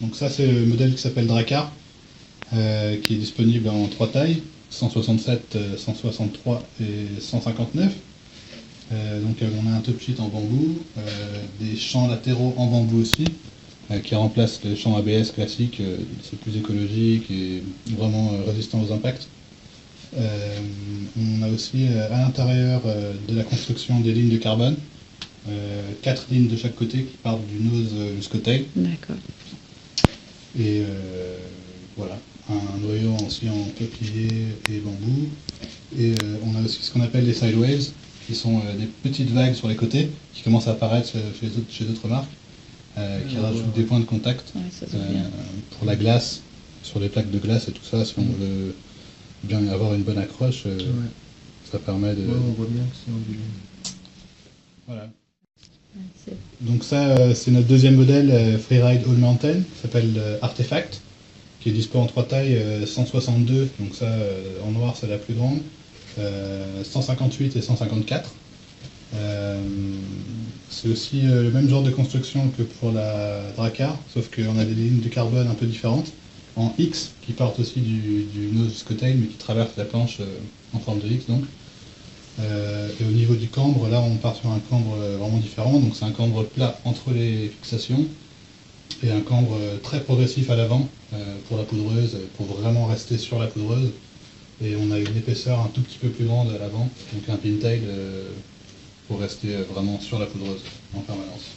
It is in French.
Donc ça c'est le modèle qui s'appelle Drakkar, qui est disponible en trois tailles, 167, 163 et 159. Donc on a un top sheet en bambou, des champs latéraux en bambou aussi, qui remplacent les champs ABS classiques, c'est plus écologique et vraiment résistant aux impacts. On a aussi à l'intérieur de la construction des lignes de carbone, 4 lignes de chaque côté qui partent du nose jusqu'au tail. D'accord. Et voilà, un noyau aussi en peuplier et bambou. Et on a aussi ce qu'on appelle les sideways, qui sont des petites vagues sur les côtés, qui commencent à apparaître chez d'autres marques, qui rajoutent des points de contact pour la glace, sur les plaques de glace et tout ça, si on veut bien avoir une bonne accroche, ça permet de... on voit bien que c'est ondulé. Voilà. Donc ça, c'est notre deuxième modèle Freeride All Mountain, qui s'appelle Artefact, qui est dispo en trois tailles, 162, donc ça, en noir, c'est la plus grande, 158 et 154. C'est aussi le même genre de construction que pour la Drakkar, sauf qu'on a des lignes de carbone un peu différentes, en X, qui partent aussi du nose jusqu'au tail, mais qui traversent la planche en forme de X, donc. Et au niveau du cambre, là on part sur un cambre vraiment différent, donc c'est un cambre plat entre les fixations et un cambre très progressif à l'avant pour la poudreuse, pour vraiment rester sur la poudreuse. Et on a une épaisseur un tout petit peu plus grande à l'avant, donc un pintail pour rester vraiment sur la poudreuse en permanence.